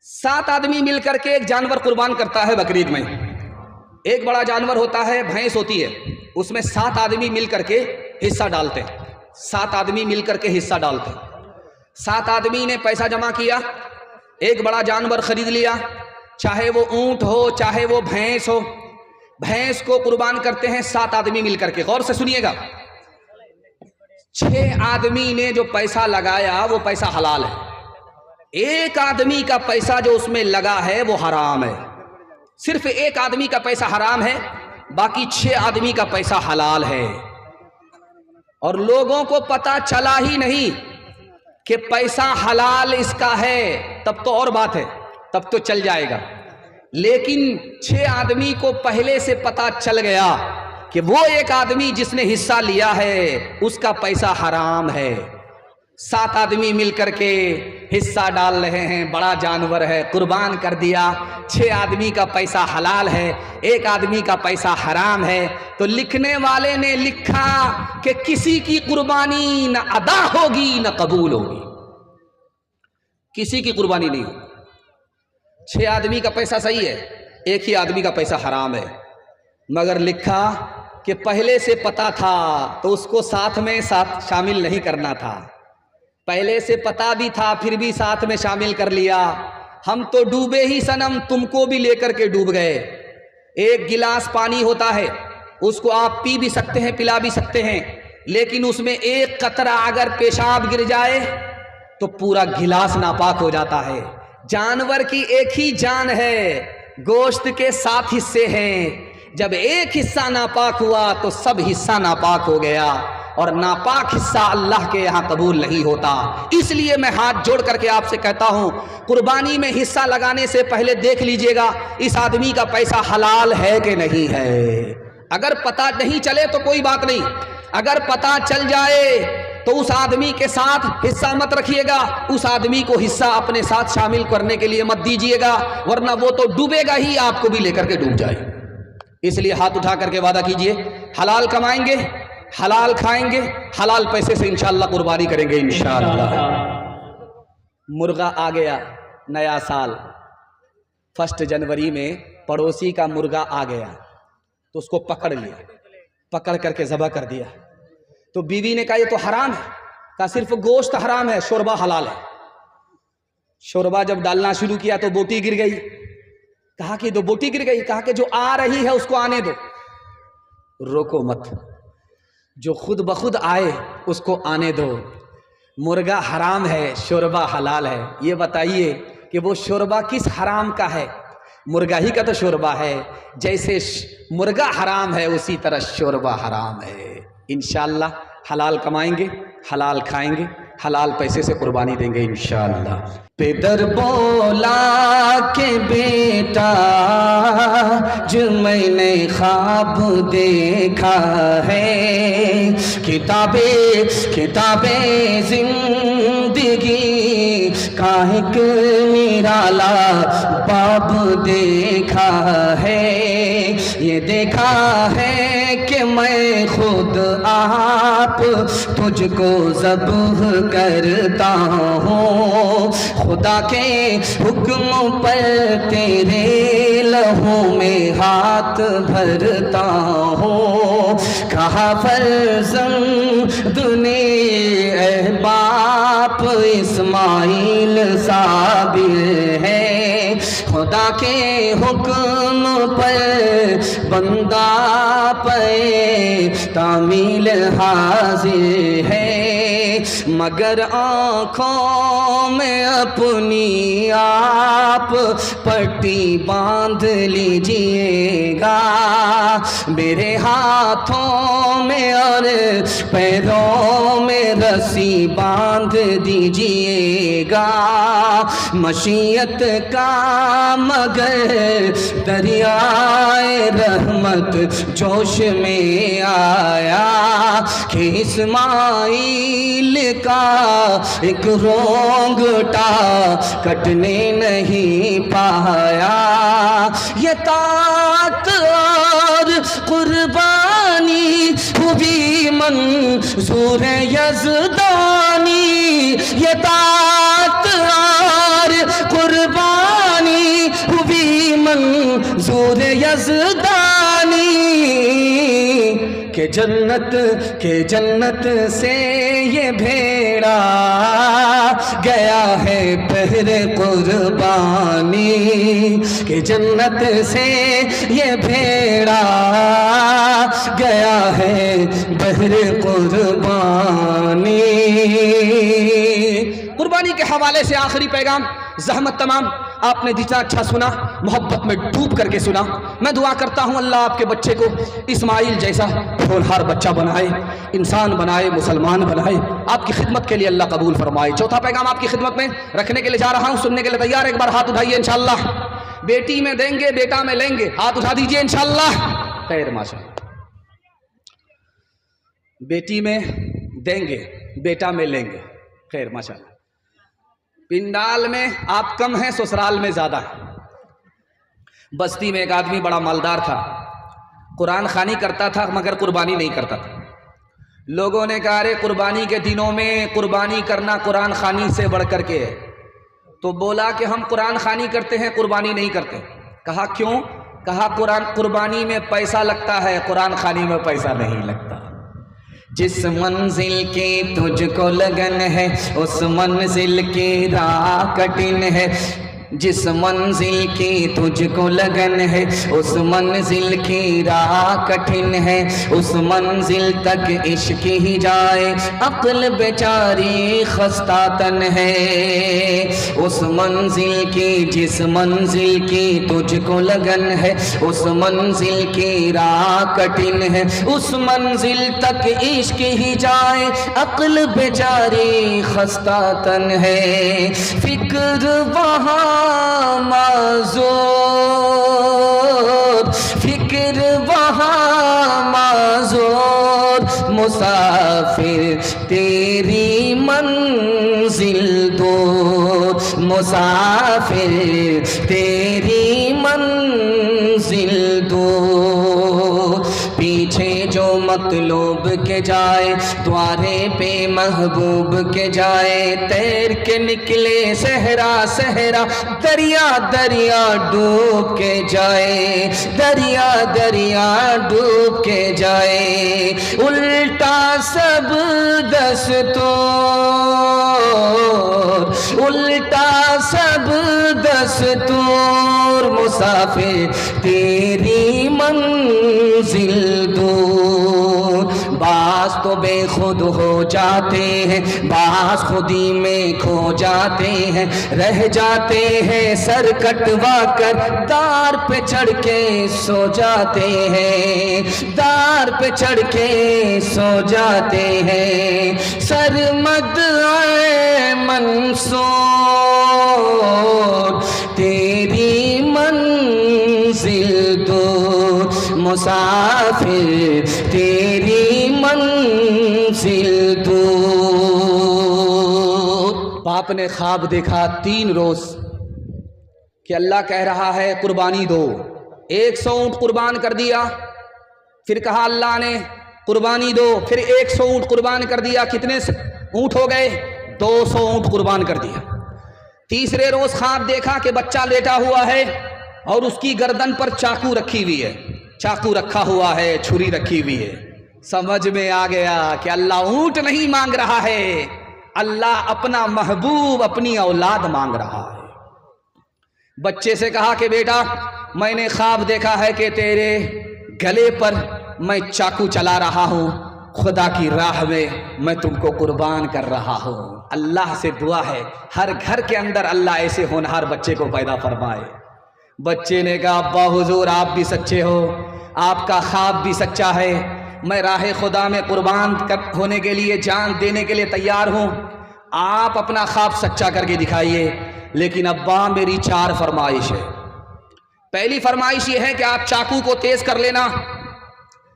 7 آدمی مل کر کے ایک جانور قربان کرتا ہے بقرعید میں. ایک بڑا جانور ہوتا ہے، بھینس ہوتی ہے، اس میں 7 آدمی مل کر کے حصہ ڈالتے ہیں. 7 آدمی مل کر کے حصہ ڈالتے ہیں. 7 آدمی نے پیسہ جمع کیا، ایک بڑا جانور خرید لیا، چاہے وہ اونٹ ہو چاہے وہ بھینس ہو. بھینس کو قربان کرتے ہیں 7 آدمی مل کر کے. غور سے سنیے گا، 6 آدمی نے جو پیسہ لگایا وہ پیسہ حلال ہے. ایک آدمی کا پیسہ جو اس میں لگا ہے وہ حرام ہے. صرف ایک آدمی کا پیسہ حرام ہے، باقی 6 آدمی کا پیسہ حلال ہے. اور لوگوں کو پتا چلا ہی نہیں کہ پیسہ حلال اس کا ہے، تب تو اور بات ہے، تب تو چل جائے گا. لیکن 6 آدمی کو پہلے سے پتا چل گیا کہ وہ ایک آدمی جس نے حصہ لیا ہے اس کا پیسہ حرام ہے. 7 آدمی مل کر کے حصہ ڈال رہے ہیں، بڑا جانور ہے، قربان کر دیا. 6 آدمی کا پیسہ حلال ہے، ایک آدمی کا پیسہ حرام ہے. تو لکھنے والے نے لکھا کہ کسی کی قربانی نہ ادا ہوگی نہ قبول ہوگی. کسی کی قربانی نہیں ہوگی. 6 آدمی کا پیسہ صحیح ہے، ایک ہی آدمی کا پیسہ حرام ہے. مگر لکھا کہ پہلے سے پتا تھا تو اس کو ساتھ میں شامل نہیں کرنا تھا. پہلے سے پتا بھی تھا پھر بھی ساتھ میں شامل کر لیا. ہم تو ڈوبے ہی صنم، تم کو بھی لے کر کے ڈوب گئے. ایک گلاس پانی ہوتا ہے، اس کو آپ پی بھی سکتے ہیں، پلا بھی سکتے ہیں، لیکن اس میں ایک قطرہ اگر پیشاب گر جائے تو پورا گلاس ناپاک ہو جاتا ہے. جانور کی ایک ہی جان ہے، گوشت کے 7 حصے ہیں. جب ایک حصہ ناپاک ہوا تو سب حصہ ناپاک ہو گیا، اور ناپاک حصہ اللہ کے یہاں قبول نہیں ہوتا. اس لیے میں ہاتھ جوڑ کر کے آپ سے کہتا ہوں، قربانی میں حصہ لگانے سے پہلے دیکھ لیجئے گا اس آدمی کا پیسہ حلال ہے کہ نہیں ہے. اگر پتہ نہیں چلے تو کوئی بات نہیں، اگر پتہ چل جائے تو اس آدمی کے ساتھ حصہ مت رکھیے گا، اس آدمی کو حصہ اپنے ساتھ شامل کرنے کے لیے مت دیجیے گا، ورنہ وہ تو ڈوبے گا ہی، آپ کو بھی لے کر کے ڈوب جائے. اس لیے ہاتھ اٹھا کر کے وعدہ کیجئے، حلال کمائیں گے، حلال کھائیں گے، حلال پیسے سے انشاءاللہ قربانی کریں گے انشاءاللہ. مرغا آ گیا، نیا سال 1 جنوری میں پڑوسی کا مرغا آ گیا تو اس کو پکڑ لیا، پکڑ کر کے ذبح کر دیا. تو بیوی نے کہا یہ تو حرام ہے. کہا صرف گوشت حرام ہے، شوربہ حلال ہے. شوربہ جب ڈالنا شروع کیا تو بوٹی گر گئی. کہا کہ دو بوٹی گر گئی. کہا کہ جو آ رہی ہے اس کو آنے دو. روکو مت، جو خود بخود آئے اس کو آنے دو. مرغا حرام ہے، شوربہ حلال ہے. یہ بتائیے کہ وہ شوربہ کس حرام کا ہے؟ مرغا ہی کا تو شوربہ ہے. جیسے مرغا حرام ہے اسی طرح شوربہ حرام ہے. انشاءاللہ حلال کمائیں گے، حلال کھائیں گے، حلال پیسے سے قربانی دیں گے انشاءاللہ. پدر بولا کہ بیٹا جو میں نے خواب دیکھا ہے، کتابیں زندگی کا ایک نرالا باب دیکھا ہے. یہ دیکھا ہے کہ میں خود آپ تجھ کو ذبح کرتا ہوں، خدا کے حکم پر تیرے لہو میں ہاتھ بھرتا ہوں. کہا فرزند نے اے باپ اسماعیل صابر ہے، خدا کے حکم پر بندہ پہ تعمیل حاضر ہے. مگر آنکھوں میں اپنی آپ پٹی باندھ لیجئے گا، میرے ہاتھوں میں اور پیروں میں رسی باندھ دیجئے گا. مشیت کا مگر دریائے رحمت جوش میں آیا کہ اسماعیل کا ایک رونگٹا کٹنے نہیں پایا. یہ طاعت اور قربانی ہوئی منظور یزدانی، یہ طاعت اور قربانی منظور یزدانی کہ جنت سے یہ بھیڑا گیا ہے بہر قربانی، کہ جنت سے یہ بھیڑا گیا ہے بہر قربانی۔ قربانی کے حوالے سے آخری پیغام، زحمت تمام، آپ نے جتنا اچھا سنا محبت میں ڈوب کر کے سنا۔ میں دعا کرتا ہوں اللہ آپ کے بچے کو اسماعیل جیسا ہونہار بچہ بنائے، انسان بنائے، مسلمان بنائے، آپ کی خدمت کے لیے اللہ قبول فرمائے۔ چوتھا پیغام آپ کی خدمت میں رکھنے کے لیے جا رہا ہوں، سننے کے لیے تیار؟ ایک بار ہاتھ اٹھائیے انشاءاللہ۔ بیٹی میں دیں گے، بیٹا میں لیں گے، ہاتھ اٹھا دیجئے انشاءاللہ۔ خیر ماشاءاللہ۔ بیٹی میں دیں گے، بیٹا میں لیں گے، خیر ماشاءاللہ۔ پنڈال میں آپ کم ہیں، سسرال میں زیادہ ہیں۔ بستی میں ایک آدمی بڑا مالدار تھا، قرآن خوانی کرتا تھا مگر قربانی نہیں کرتا تھا۔ لوگوں نے کہا ارے قربانی کے دنوں میں قربانی کرنا قرآن خوانی سے بڑھ کر کے ہے، تو بولا کہ ہم قرآن خوانی کرتے ہیں، قربانی نہیں کرتے۔ کہا کیوں؟ کہا قربانی میں پیسہ لگتا ہے، قرآن خوانی میں پیسہ نہیں لگتا۔ جس منزل کی تجھ کو لگن ہے اس منزل کی راہ کٹن ہے، جس منزل کی تجھ کو لگن ہے اس منزل کی راہ کٹھن ہے، اس منزل تک عشق ہی جائے عقل بیچاری خستہ تن ہے، اس منزل کی جس منزل کی تجھ کو لگن ہے اس منزل کی راہ کٹھن ہے، اس منزل تک عشق ہی جائے عقل بیچاری خستہ تن ہے، فکر وہاں معذور، فکر وہاں معذور، مسافر تیری منزل دور، مسافر تیری منزل دور، پیچھے جو مطلوب کے جائے دوارے پہ محبوب کے جائے، تیر کے نکلے صحرا صحرا، دریا دریا ڈوب کے جائے، دریا دریا ڈوب کے جائے، الٹا سب دستور، الٹا سب دستور، مسافر تیری منزل دور، بعض تو بے خود ہو جاتے ہیں، بعض خودی میں کھو جاتے ہیں، رہ جاتے ہیں سر کٹوا کر دار پہ چڑھ کے سو جاتے ہیں، دار پہ چڑھ کے سو جاتے ہیں، سرمد منصور تیری منزل دور، مسافر تیری منزل دور۔ باپ نے خواب دیکھا 3 روز کہ اللہ کہہ رہا ہے قربانی دو، 100 اونٹ قربان کر دیا، پھر کہا اللہ نے قربانی دو، پھر 100 اونٹ قربان کر دیا، کتنے اونٹ ہو گئے؟ 200 اونٹ قربان کر دیا۔ تیسرے روز خواب دیکھا کہ بچہ لیٹا ہوا ہے اور اس کی گردن پر چاقو رکھی ہوئی ہے، چاقو رکھا ہوا ہے، چھری رکھی ہوئی ہے۔ سمجھ میں آ گیا کہ اللہ اونٹ نہیں مانگ رہا ہے، اللہ اپنا محبوب، اپنی اولاد مانگ رہا ہے۔ بچے سے کہا کہ بیٹا میں نے خواب دیکھا ہے کہ تیرے گلے پر میں چاقو چلا رہا ہوں، خدا کی راہ میں میں تم کو قربان کر رہا ہوں۔ اللہ سے دعا ہے ہر گھر کے اندر اللہ ایسے ہونہار بچے کو پیدا فرمائے۔ بچے نے کہا ابا حضور آپ بھی سچے ہو، آپ کا خواب بھی سچا ہے، میں راہ خدا میں قربان ہونے کے لیے جان دینے کے لیے تیار ہوں، آپ اپنا خواب سچا کر کے دکھائیے، لیکن ابا میری 4 فرمائش ہے۔ پہلی فرمائش یہ ہے کہ آپ چاقو کو تیز کر لینا،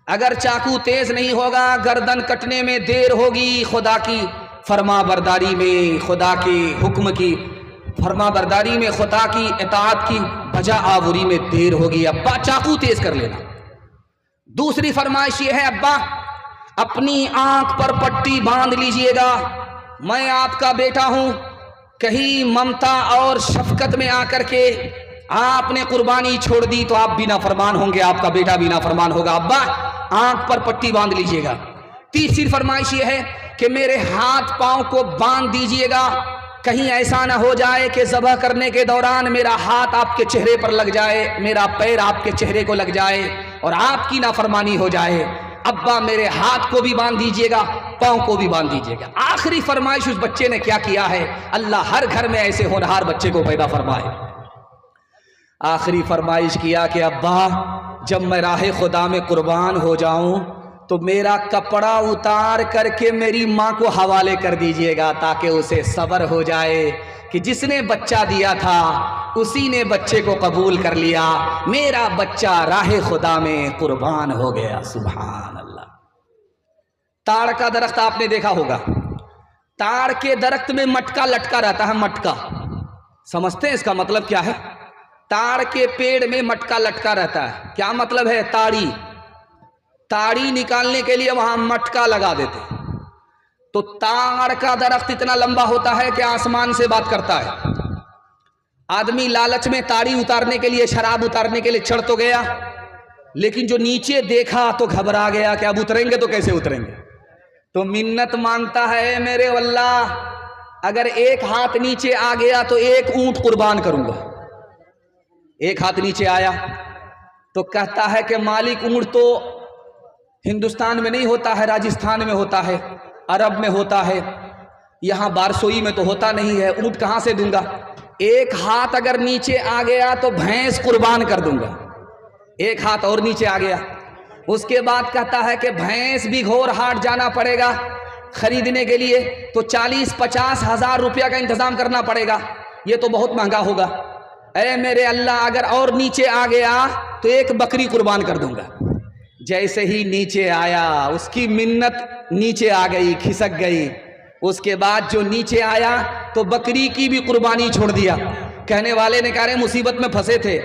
اگر چاقو تیز نہیں ہوگا گردن کٹنے میں دیر ہوگی، خدا کی فرما برداری میں، خدا کے حکم کی فرما برداری میں، خدا کی اطاعت کی بجا آوری میں دیر ہوگی، ابا چاقو تیز کر لینا۔ دوسری فرمائش یہ ہے ابا اپنی آنکھ پر پٹی باندھ لیجئے گا، میں آپ کا بیٹا ہوں، کہیں ممتا اور شفقت میں آ کر کے آپ نے قربانی چھوڑ دی تو آپ بھی نافرمان ہوں گے، آپ کا بیٹا بھی نافرمان ہوگا۔ ابا آنکھ پر پٹی باندھ لیجئے گا۔ تیسری فرمائش یہ ہے کہ میرے ہاتھ پاؤں کو باندھ دیجئے گا، کہیں ایسا نہ ہو جائے کہ ذبح کرنے کے دوران میرا ہاتھ آپ کے چہرے پر لگ جائے، میرا پیر آپ کے چہرے کو لگ جائے اور آپ کی نافرمانی ہو جائے۔ ابا میرے ہاتھ کو بھی باندھ دیجئے گا، پاؤں کو بھی باندھ دیجئے گا۔ آخری فرمائش اس بچے نے کیا کیا ہے؟ اللہ ہر گھر میں ایسے ہونہار بچے کو پیدا فرمائے۔ آخری فرمائش کیا کہ ابا جب میں راہ خدا میں قربان ہو جاؤں تو میرا کپڑا اتار کر کے میری ماں کو حوالے کر دیجئے گا، تاکہ اسے صبر ہو جائے کہ جس نے بچہ دیا تھا اسی نے بچے کو قبول کر لیا، میرا بچہ راہ خدا میں قربان ہو گیا۔ سبحان اللہ۔ تاڑ کا درخت آپ نے دیکھا ہوگا، تاڑ کے درخت میں مٹکا لٹکا رہتا ہے۔ مٹکا سمجھتے ہیں اس کا مطلب کیا ہے؟ تاڑ کے پیڑ میں مٹکا لٹکا رہتا ہے، کیا مطلب ہے؟ تاڑی، تاڑی نکالنے کے لیے وہاں مٹکا لگا دیتے۔ تو تاڑ کا درخت اتنا لمبا ہوتا ہے کہ آسمان سے بات کرتا ہے۔ آدمی لالچ میں تاڑی اتارنے کے لیے، شراب اتارنے کے لیے چڑھ تو گیا، لیکن جو نیچے دیکھا تو گھبرا گیا کہ اب اتریں گے تو کیسے اتریں گے، تو منت مانگتا ہے میرے واللہ اگر ایک ہاتھ نیچے آ گیا تو ایک اونٹ قربان کروں گا۔ ایک ہاتھ نیچے آیا تو کہتا ہے کہ مالک اونٹ تو ہندوستان میں نہیں ہوتا ہے، راجستھان میں ہوتا ہے، عرب میں ہوتا ہے، یہاں بارسوئی میں تو ہوتا نہیں ہے، اونٹ کہاں سے دوں گا؟ ایک ہاتھ اگر نیچے آ گیا تو بھینس قربان کر دوں گا۔ ایک ہاتھ اور نیچے آ گیا، اس کے بعد کہتا ہے کہ بھینس بھی گھور ہاٹ جانا پڑے گا خریدنے کے لیے، تو 40-50 ہزار روپیہ کا انتظام کرنا پڑے گا، یہ تو بہت مہنگا ہوگا۔ اے میرے اللہ اگر اور نیچے آ گیا تو ایک بکری قربان کر دوں گا۔ جیسے ہی نیچے آیا اس کی منت نیچے آ گئی، کھسک گئی۔ اس کے بعد جو نیچے آیا تو بکری کی بھی قربانی چھوڑ دیا۔ کہنے والے نے کہا رہے مصیبت میں پھنسے تھے،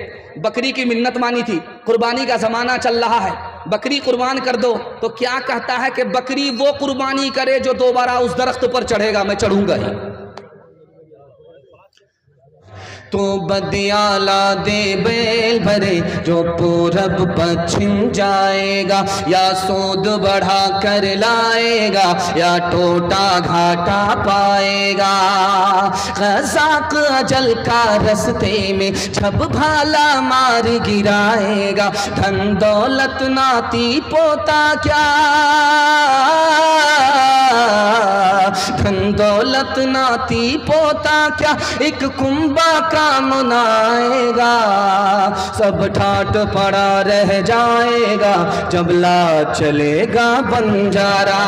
بکری کی منت مانی تھی، قربانی کا زمانہ چل رہا ہے، بکری قربان کر دو۔ تو کیا کہتا ہے کہ بکری وہ قربانی کرے جو دوبارہ اس درخت پر چڑھے گا، میں چڑھوں گا ہی۔ تو بدیاں لا دے بیل بھرے جو پورب پچھم جائے گا، یا سود بڑھا کر لائے گا یا ٹوٹا گھاٹا پائے گا۔ غزاق اجل کا رستے میں جب بھالا مار گرائے گا، دھن دولت ناتی پوتا کیا، دھن دولت ناتی پوتا کیا، ایک کنبا کام نہ آئے گا، سب ٹھاٹ پڑا رہ جائے گا جب لا چلے گا بنجارا۔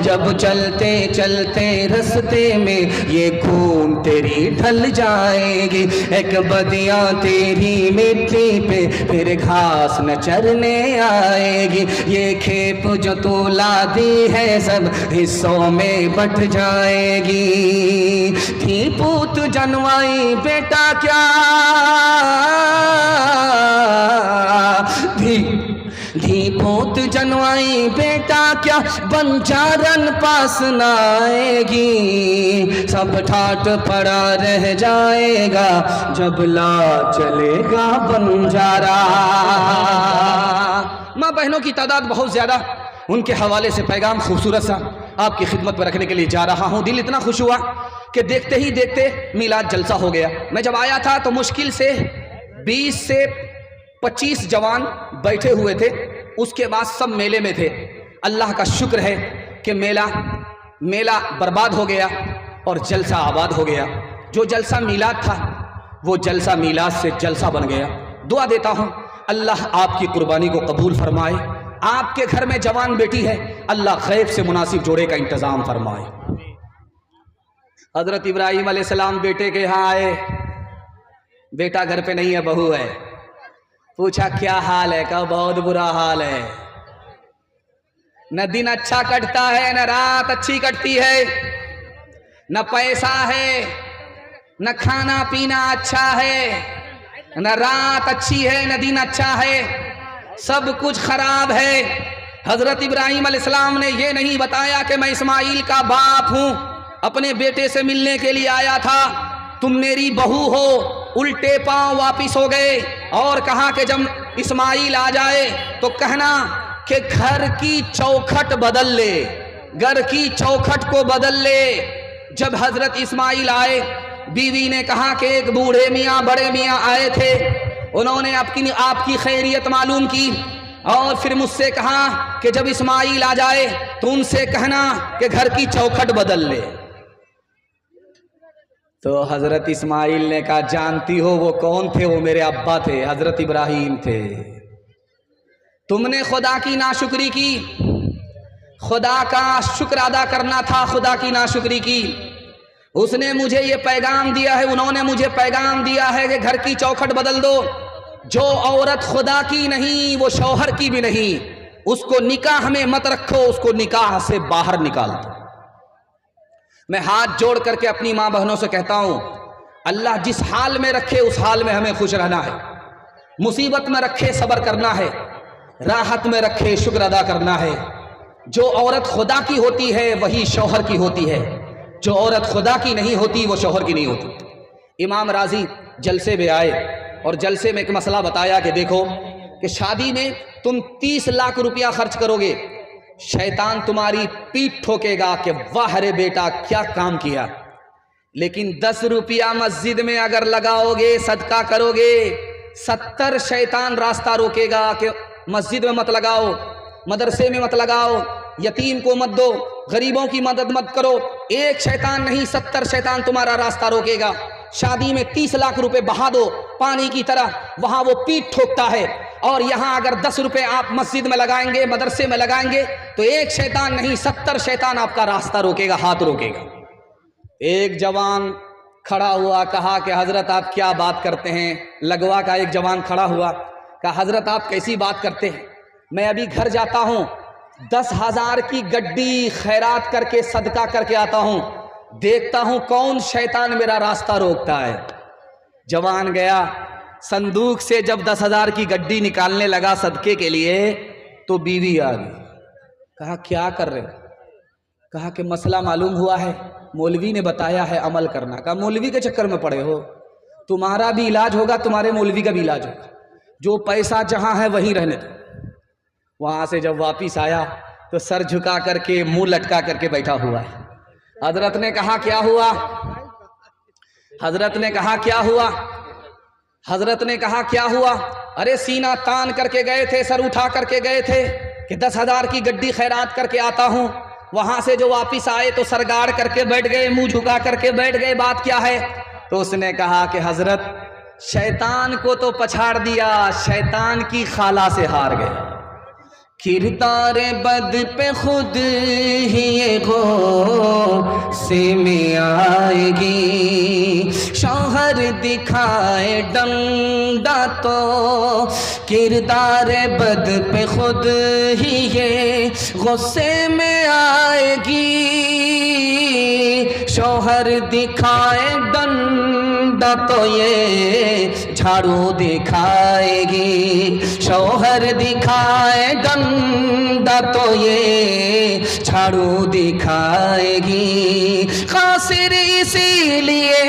جب چلتے چلتے رستے میں یہ خون تیری ڈھل جائے گی، ایک بدیاں تیری مٹی پہ پھر گھاس نہ چرنے آئے گی، یہ کھیپ جو تو لا دی ہے سب حصوں میں بٹ جائے گی۔ تھی پوت جنوائی بیٹا کیا، دھی پوت جنوائی بیٹا کیا، بنجارن پاس نہ آئے گی، سب ٹھاٹ پڑا رہ جائے گا جب لا چلے گا بنجارا۔ ماں بہنوں کی تعداد بہت زیادہ، ان کے حوالے سے پیغام خوبصورت سا آپ کی خدمت میں رکھنے کے لیے جا رہا ہوں۔ دل اتنا خوش ہوا کہ دیکھتے ہی دیکھتے میلاد جلسہ ہو گیا۔ میں جب آیا تھا تو مشکل سے 20 سے 25 جوان بیٹھے ہوئے تھے، اس کے بعد سب میلے میں تھے۔ اللہ کا شکر ہے کہ میلہ برباد ہو گیا اور جلسہ آباد ہو گیا۔ جو جلسہ میلاد تھا وہ جلسہ میلاد سے جلسہ بن گیا۔ دعا دیتا ہوں اللہ آپ کی قربانی کو قبول فرمائے۔ آپ کے گھر میں جوان بیٹی ہے، اللہ غیب سے مناسب جوڑے کا انتظام فرمائے۔ حضرت ابراہیم علیہ السلام بیٹے کے یہاں آئے، بیٹا گھر پہ نہیں ہے، بہو ہے۔ پوچھا کیا حال ہے؟ کہا بہت برا حال ہے، نہ دن اچھا کٹتا ہے نہ رات اچھی کٹتی ہے، نہ پیسہ ہے نہ کھانا پینا اچھا ہے، نہ رات اچھی ہے نہ دن اچھا ہے، سب کچھ خراب ہے۔ حضرت ابراہیم علیہ السلام نے یہ نہیں بتایا کہ میں اسماعیل کا باپ ہوں، اپنے بیٹے سے ملنے کے لیے آیا تھا، تم میری بہو ہو، الٹے پاؤں واپس ہو گئے اور کہا کہ جب اسماعیل آ جائے تو کہنا کہ گھر کی چوکھٹ بدل لے، گھر کی چوکھٹ کو بدل لے۔ جب حضرت اسماعیل آئے، بیوی نے کہا کہ ایک بوڑھے میاں بڑے میاں آئے تھے، انہوں نے آپ کی خیریت معلوم کی اور پھر مجھ سے کہا کہ جب اسماعیل آ جائے تو ان سے کہنا کہ گھر کی چوکھٹ بدل لے۔ تو حضرت اسماعیل نے کہا جانتی ہو وہ کون تھے؟ وہ میرے ابا تھے، حضرت ابراہیم تھے۔ تم نے خدا کی ناشکری کی، خدا کا شکر ادا کرنا تھا، خدا کی ناشکری کی۔ اس نے مجھے یہ پیغام دیا ہے، انہوں نے مجھے پیغام دیا ہے کہ گھر کی چوکھٹ بدل دو۔ جو عورت خدا کی نہیں وہ شوہر کی بھی نہیں، اس کو نکاح میں مت رکھو، اس کو نکاح سے باہر نکال دو۔ میں ہاتھ جوڑ کر کے اپنی ماں بہنوں سے کہتا ہوں، اللہ جس حال میں رکھے اس حال میں ہمیں خوش رہنا ہے، مصیبت میں رکھے صبر کرنا ہے، راحت میں رکھے شکر ادا کرنا ہے۔ جو عورت خدا کی ہوتی ہے وہی شوہر کی ہوتی ہے، جو عورت خدا کی نہیں ہوتی وہ شوہر کی نہیں ہوتی۔ امام راضی جلسے میں آئے اور جلسے میں ایک مسئلہ بتایا کہ دیکھو کہ شادی میں تم 30 لاکھ روپیہ خرچ کرو گے، شیطان تمہاری پیٹھ ٹھوکے گا کہ واہ رے بیٹا کیا کام کیا، لیکن 10 روپیہ مسجد میں اگر لگاؤ گے، صدقہ کرو گے، 70 شیطان راستہ روکے گا کہ مسجد میں مت لگاؤ، مدرسے میں مت لگاؤ، یتیم کو مت دو، غریبوں کی مدد مت کرو۔ ایک شیطان نہیں 70 شیطان تمہارا راستہ روکے گا۔ شادی میں 30 لاکھ روپے بہا دو پانی کی طرح، وہاں وہ پیٹ ٹھوکتا ہے، اور یہاں اگر 10 روپے آپ مسجد میں لگائیں گے، مدرسے میں لگائیں گے تو ایک شیطان نہیں 70 شیطان آپ کا راستہ روکے گا، ہاتھ روکے گا۔ ایک جوان کھڑا ہوا، کہا کہ حضرت آپ کیا بات کرتے ہیں؟ لگوا کا ایک جوان کھڑا ہوا، کہا حضرت آپ کیسی بات کرتے ہیں؟ میں ابھی گھر جاتا ہوں، 10,000 کی گڈی خیرات کر کے صدقہ کر کے آتا ہوں، دیکھتا ہوں کون شیطان میرا راستہ روکتا ہے۔ جوان گیا صندوق سے، جب 10,000 کی گڈی نکالنے لگا صدقے کے لیے تو بیوی آ گئی۔ کہا کیا کر رہے؟ کہا کہ مسئلہ معلوم ہوا ہے، مولوی نے بتایا ہے عمل کرنا۔ کہا مولوی کے چکر میں پڑے ہو، تمہارا بھی علاج ہوگا، تمہارے مولوی کا بھی علاج ہوگا، جو پیسہ جہاں ہے وہیں رہنے دو۔ وہاں سے جب واپس آیا تو سر جھکا کر کے منہ لٹکا کر کے بیٹھا ہوا ہے۔ حضرت نے کہا کیا ہوا؟ حضرت نے کہا کیا ہوا؟ حضرت نے کہا کیا ہوا؟ ارے سینہ تان کر کے گئے تھے، سر اٹھا کر کے گئے تھے کہ 10,000 کی گڈی خیرات کر کے آتا ہوں، وہاں سے جو واپس آئے تو سر گاڑ کر کے بیٹھ گئے، منہ جھکا کر کے بیٹھ گئے، بات کیا ہے؟ تو اس نے کہا کہ حضرت شیطان کو تو پچھاڑ دیا، شیطان کی خالہ سے ہار گئے۔ کردار بد پہ خود ہی غصے میں آئے گی، شوہر دکھائے ڈنڈا تو کردار بد پہ خود ہی یہ غصے میں آئے گی، شوہر دکھائے ڈنڈا تو یہ جھاڑو دکھائے گی، شوہر دکھائے ڈنڈا تو یہ جھاڑو دکھائے گی، خاسر اسی لیے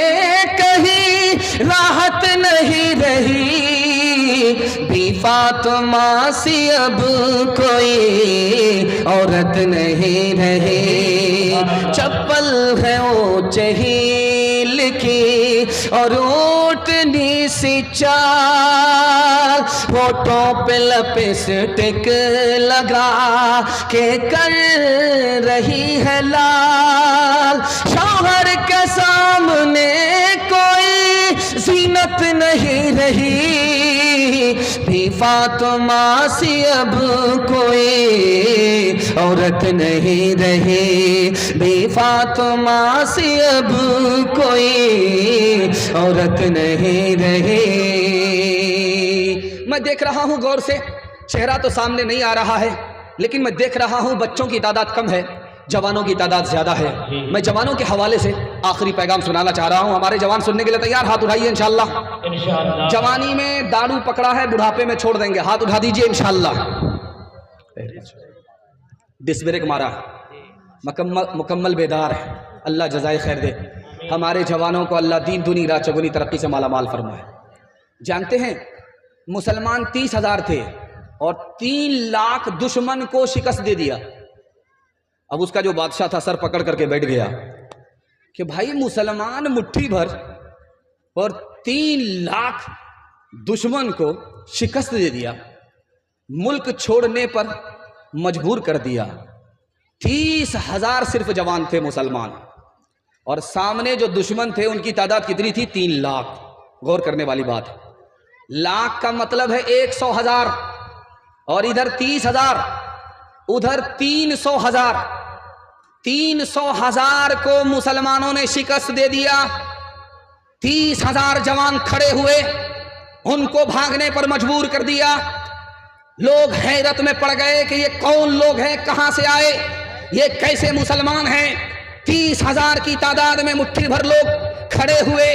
کہیں راحت نہیں رہی، بی فاطمہ سی اب کوئی عورت نہیں رہی، چپل ہے اونچ ہیل کی اور اونٹنی سی چال، ہونٹوں پہ لپسٹک لگا کے کر رہی ہے لال، شوہر کے سامنے کوئی زینت نہیں رہی، بھی فاطمہ سی اب کوئی عورت نہیں رہی، بھی فاطمہ سی اب کوئی عورت نہیں رہی۔ میں دیکھ رہا ہوں غور سے، چہرہ تو سامنے نہیں آ رہا ہے، لیکن میں دیکھ رہا ہوں بچوں کی تعداد کم ہے، جوانوں کی تعداد زیادہ ہے۔ میں جوانوں کے حوالے سے آخری پیغام سنانا چاہ رہا ہوں۔ ہمارے جوان سننے کے لیے تیار؟ ہاتھ اٹھائیے انشاءاللہ۔ جوانی میں داڑو پکڑا ہے، بڑھاپے میں چھوڑ دیں گے، ہاتھ اٹھا دیجئے انشاءاللہ۔ ڈس بریک مارا، مکمل بیدار ہے، اللہ جزائے خیر دے۔ ہمارے جوانوں کو اللہ دین دنی رات چگنی ترقی سے مالا مال فرمائے۔ جانتے ہیں مسلمان 30,000 تھے اور 3 لاکھ دشمن کو شکست دے دیا۔ اب اس کا جو بادشاہ تھا سر پکڑ کر کے بیٹھ گیا کہ بھائی مسلمان مٹھی بھر اور 3 لاکھ دشمن کو شکست دے دیا، ملک چھوڑنے پر مجبور کر دیا۔ 30,000 صرف جوان تھے مسلمان، اور سامنے جو دشمن تھے ان کی تعداد کتنی تھی؟ 3 لاکھ۔ غور کرنے والی بات ہے، لاکھ کا مطلب ہے 100,000، اور ادھر 30,000، ادھر 300,000۔ 300,000 کو مسلمانوں نے شکست دے دیا۔ 30,000 جوان کھڑے ہوئے، ان کو بھاگنے پر مجبور کر دیا۔ لوگ حیرت میں پڑ گئے کہ یہ کون لوگ ہیں، کہاں سے آئے، یہ کیسے مسلمان ہیں؟ 30,000 کی تعداد میں مٹھی بھر لوگ کھڑے ہوئے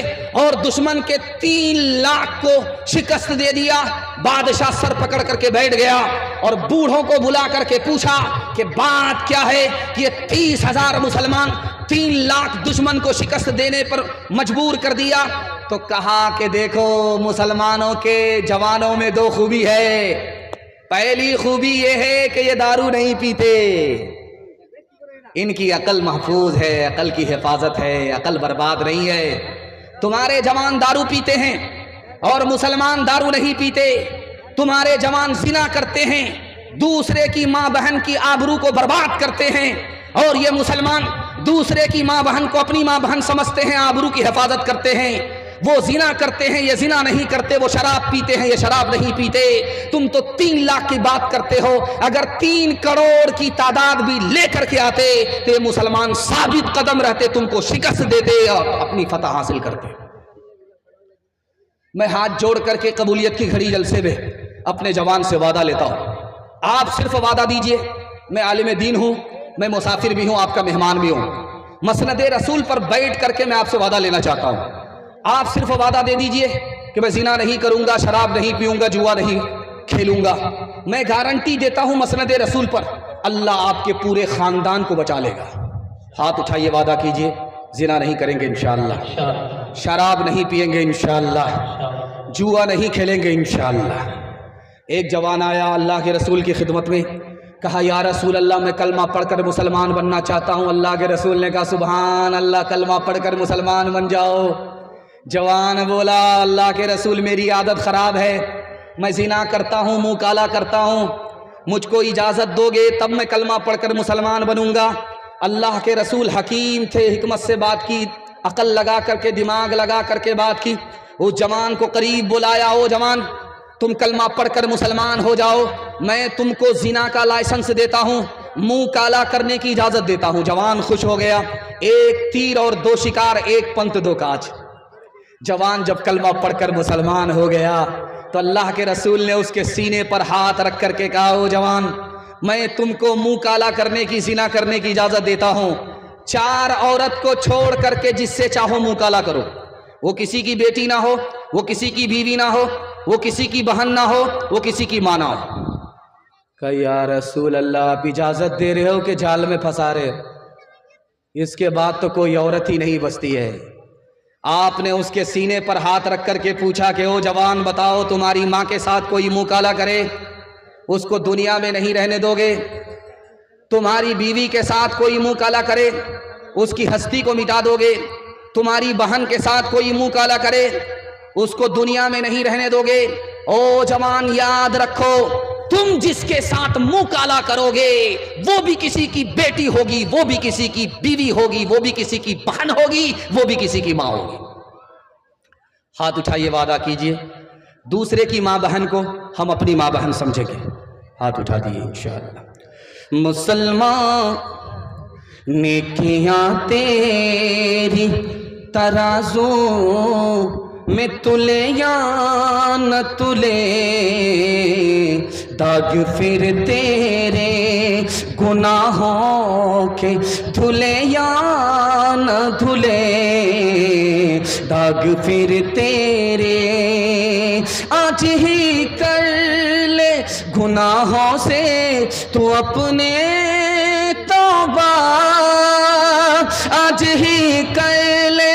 اور دشمن کے 3 لاکھ کو شکست دے دیا۔ بادشاہ سر پکڑ کر کے بیٹھ گیا اور بوڑھوں کو بلا کر کے پوچھا کہ بات کیا ہے کہ یہ 30,000 مسلمان 3 لاکھ دشمن کو شکست دینے پر مجبور کر دیا؟ تو کہا کہ دیکھو مسلمانوں کے جوانوں میں 2 خوبی ہے۔ پہلی خوبی یہ ہے کہ یہ دارو نہیں پیتے، ان کی عقل محفوظ ہے، عقل کی حفاظت ہے، عقل برباد نہیں ہے۔ تمہارے جوان دارو پیتے ہیں اور مسلمان دارو نہیں پیتے۔ تمہارے جوان زنا کرتے ہیں، دوسرے کی ماں بہن کی آبرو کو برباد کرتے ہیں، اور یہ مسلمان دوسرے کی ماں بہن کو اپنی ماں بہن سمجھتے ہیں، آبرو کی حفاظت کرتے ہیں۔ وہ زنا کرتے ہیں، یہ زنا نہیں کرتے، وہ شراب پیتے ہیں، یہ شراب نہیں پیتے۔ تم تو 3 لاکھ کی بات کرتے ہو، اگر 3 کروڑ کی تعداد بھی لے کر کے آتے تو یہ مسلمان ثابت قدم رہتے، تم کو شکست دیتے اور اپنی فتح حاصل کرتے۔ میں ہاتھ جوڑ کر کے قبولیت کی گھڑی جلسے میں اپنے جوان سے وعدہ لیتا ہوں، آپ صرف وعدہ دیجئے، میں عالم دین ہوں، میں مسافر بھی ہوں، آپ کا مہمان بھی ہوں، مسند رسول پر بیٹھ کر کے میں آپ سے وعدہ لینا چاہتا ہوں۔ آپ صرف وعدہ دے دیجئے کہ میں زنا نہیں کروں گا، شراب نہیں پیوں گا، جوا نہیں کھیلوں گا۔ میں گارنٹی دیتا ہوں مسند رسول پر، اللہ آپ کے پورے خاندان کو بچا لے گا۔ ہاتھ اٹھائیے، وعدہ کیجئے، زنا نہیں کریں گے انشاءاللہ، شراب نہیں پیئیں گے انشاءاللہ، جوا نہیں کھیلیں گے انشاءاللہ۔ ایک جوان آیا اللہ کے رسول کی خدمت میں، کہا یا رسول اللہ میں کلمہ پڑھ کر مسلمان بننا چاہتا ہوں۔ اللہ کے رسول نے کہا سبحان اللہ، کلمہ پڑھ کر مسلمان بن جاؤ۔ جوان بولا اللہ کے رسول میری عادت خراب ہے، میں زنا کرتا ہوں، منہ کالا کرتا ہوں، مجھ کو اجازت دو گے تب میں کلمہ پڑھ کر مسلمان بنوں گا۔ اللہ کے رسول حکیم تھے، حکمت سے بات کی، عقل لگا کر کے، دماغ لگا کر کے بات کی۔ اس جوان کو قریب بلایا، او جوان تم کلمہ پڑھ کر مسلمان ہو جاؤ، میں تم کو زنا کا لائسنس دیتا ہوں، منہ کالا کرنے کی اجازت دیتا ہوں۔ جوان خوش ہو گیا، 1 تیر اور 2 شکار، 1 پنت 2 کاج۔ جوان جب کلمہ پڑھ کر مسلمان ہو گیا تو اللہ کے رسول نے اس کے سینے پر ہاتھ رکھ کر کے کہا او جوان میں تم کو منہ کالا کرنے کی، زنا کرنے کی اجازت دیتا ہوں، 4 عورت کو چھوڑ کر کے جس سے چاہو منہ کالا کرو، وہ کسی کی بیٹی نہ ہو، وہ کسی کی بیوی نہ ہو، وہ کسی کی بہن نہ ہو، وہ کسی کی ماں نہ ہو۔ کہ یا رسول اللہ آپ اجازت دے رہے ہو کہ جال میں پھنسا رہے ہو، اس کے بعد تو کوئی عورت ہی نہیں بچتی ہے۔ آپ نے اس کے سینے پر ہاتھ رکھ کر کے پوچھا کہ او جوان بتاؤ تمہاری ماں کے ساتھ کوئی منہ کالا کرے اس کو دنیا میں نہیں رہنے دو گے؟ تمہاری بیوی کے ساتھ کوئی منہ کالا کرے اس کی ہستی کو مٹا دو گے؟ تمہاری بہن کے ساتھ کوئی منہ کالا کرے اس کو دنیا میں نہیں رہنے دو گے؟ او جوان یاد رکھو، تم جس کے ساتھ منہ کالا کرو گے وہ بھی کسی کی بیٹی ہوگی، وہ بھی کسی کی بیوی ہوگی، وہ بھی کسی کی بہن ہوگی، وہ بھی کسی کی ماں ہوگی۔ ہاتھ اٹھائیے، وعدہ کیجئے دوسرے کی ماں بہن کو ہم اپنی ماں بہن سمجھیں گے۔ ہاتھ اٹھا دیئے انشاءاللہ۔ مسلمان نیکیاں تیری ترازو میں تلے یا نہ تلے، داغ پھر تیرے گناہوں کے دھلے یا نہ دھلے، داغ پھر تیرے آج ہی کر لے گناہوں سے تو اپنے توبہ، آج ہی کر لے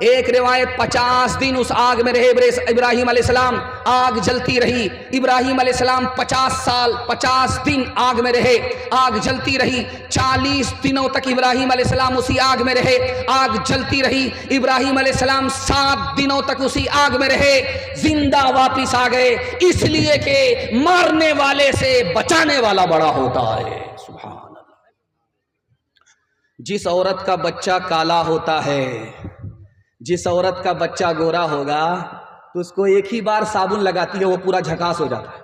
ایک روایت 50 دن اس آگ میں رہے ابراہیم علیہ السلام، آگ جلتی رہی، ابراہیم علیہ السلام 50 دن آگ میں رہے، آگ جلتی رہی، 40 دنوں تک ابراہیم علیہ السلام اسی آگ میں رہے، آگ جلتی رہی، ابراہیم علیہ السلام 7 دنوں تک اسی آگ میں رہے، زندہ واپس آ گئے، اس لیے کہ مارنے والے سے بچانے والا بڑا ہوتا ہے۔ سبحان اللہ۔ جس عورت کا بچہ کالا ہوتا ہے، جس عورت کا بچہ گورا ہوگا تو اس کو ایک ہی بار صابن لگاتی ہے وہ پورا جھکاس ہو جاتا ہے،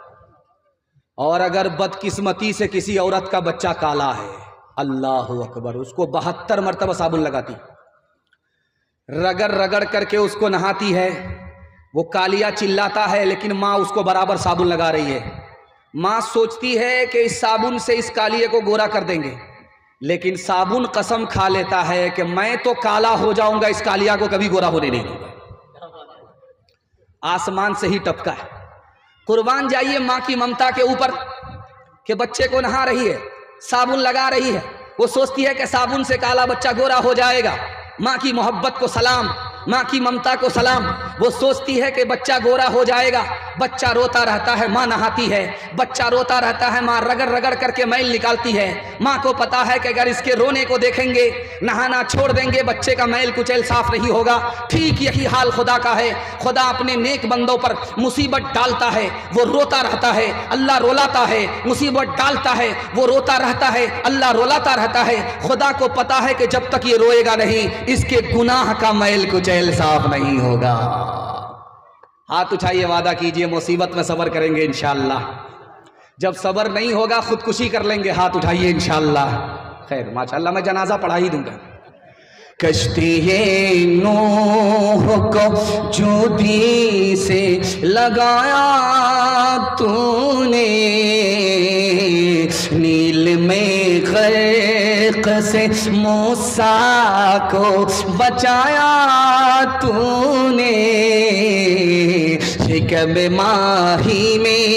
اور اگر بدقسمتی سے کسی عورت کا بچہ کالا ہے، اللہ اکبر، اس کو 72 مرتبہ صابن لگاتی، رگڑ رگڑ کر کے اس کو نہاتی ہے، وہ کالیا چلاتا ہے لیکن ماں اس کو برابر صابن لگا رہی ہے۔ ماں سوچتی ہے کہ اس صابن سے اس کالیے کو گورا کر دیں گے، لیکن صابن قسم کھا لیتا ہے کہ میں تو کالا ہو جاؤں گا، اس کالیا کو کبھی گورا ہونے نہیں دوں گا۔ آسمان سے ہی ٹپکا ہے۔ قربان جائیے ماں کی ممتا کے اوپر کہ بچے کو نہا رہی ہے، صابن لگا رہی ہے، وہ سوچتی ہے کہ صابن سے کالا بچہ گورا ہو جائے گا۔ ماں کی محبت کو سلام، ماں کی ممتا کو سلام، وہ سوچتی ہے کہ بچہ گورا ہو جائے گا، بچہ روتا رہتا ہے، ماں نہاتی ہے، بچہ روتا رہتا ہے، ماں رگڑ رگڑ کر کے میل نکالتی ہے۔ ماں کو پتا ہے کہ اگر اس کے رونے کو دیکھیں گے، نہانا چھوڑ دیں گے، بچے کا میل کچیل صاف نہیں ہوگا۔ ٹھیک یہی حال خدا کا ہے، خدا اپنے نیک بندوں پر مصیبت ڈالتا ہے، وہ روتا رہتا ہے، اللہ رولاتا ہے، مصیبت ڈالتا ہے، وہ روتا رہتا ہے، اللہ رولاتا رہتا ہے۔ خدا کو پتا ہے کہ جب تک یہ روئے گا نہیں، اس کے گناہ کا میل کچیل صاف نہیں ہوگا۔ ہاتھ اٹھائیے، وعدہ کیجئے مصیبت میں صبر کریں گے انشاءاللہ۔ جب صبر نہیں ہوگا خودکشی کر لیں گے، ہاتھ اٹھائیے انشاءاللہ۔ خیر ماشاءاللہ میں جنازہ پڑھا ہی دوں گا۔ کشتی نوح کو جودی سے لگایا تو نے، نیل میں غرق سے موسیٰ کو بچایا تو نے، شکم ماہی میں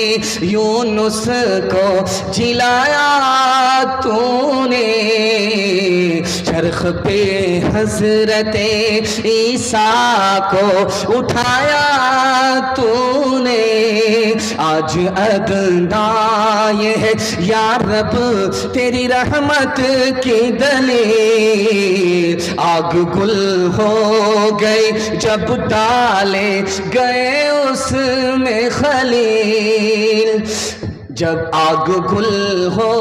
یونس کو جلایا تو نے، چرخ پہ حضرت عیسیٰ کو اٹھایا تو نے، آج ادنا یہ ہے یا رب تیری رحمت کی دلیل، آگ گل ہو گئی جب ڈالے گئے اس میں خلیل، جب آگ گل ہو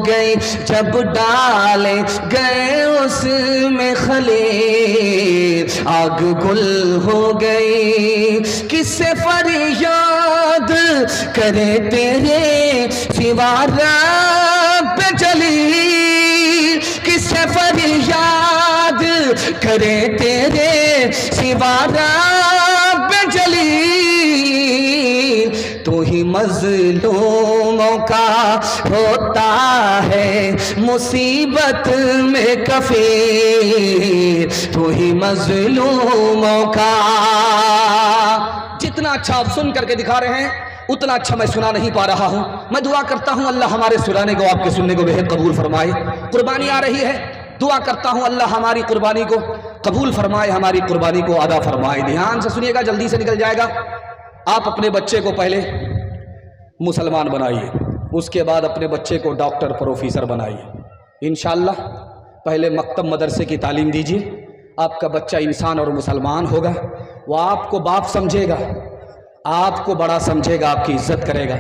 گئی جب ڈالے گئے اس میں خلیل، آگ گل ہو گئی، کس سے فریاد کرے تیرے سوا رب جلیل، کس سے فریاد کرے تیرے سوا رب جلیل، تو ہی مظلوموں کا ہوتا ہے مصیبت میں کفیل، تو ہی مظلوموں کا۔ جتنا اچھا آپ سن کر کے دکھا رہے ہیں اتنا اچھا میں سنا نہیں پا رہا ہوں۔ میں دعا کرتا ہوں اللہ ہمارے سنانے کو، آپ کے سننے کو بہت قبول فرمائے۔ قربانی آ رہی ہے، دعا کرتا ہوں اللہ ہماری قربانی کو قبول فرمائے، ہماری قربانی کو ادا فرمائے۔ دھیان سے سنیے گا، جلدی سے نکل جائے گا۔ آپ اپنے بچے کو پہلے مسلمان بنائیے، اس کے بعد اپنے بچے کو ڈاکٹر پروفیسر بنائیے انشاءاللہ۔ پہلے مکتب مدرسے کی تعلیم دیجیے، آپ کا بچہ انسان اور مسلمان ہوگا، وہ آپ کو باپ سمجھے گا، آپ کو بڑا سمجھے گا، آپ کی عزت کرے گا۔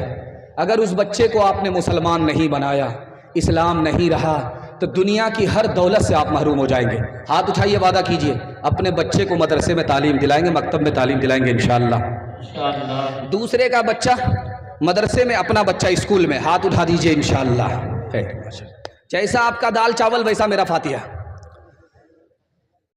اگر اس بچے کو آپ نے مسلمان نہیں بنایا، اسلام نہیں رہا، تو دنیا کی ہر دولت سے آپ محروم ہو جائیں گے۔ ہاتھ اٹھائیے، وعدہ کیجئے اپنے بچے کو مدرسے میں تعلیم دلائیں گے، مکتب میں تعلیم دلائیں گے انشاءاللہ۔ دوسرے کا بچہ مدرسے میں، اپنا بچہ اسکول میں، ہاتھ اٹھا دیجئے انشاءاللہ۔ جیسا آپ کا دال چاول ویسا میرا فاتحہ۔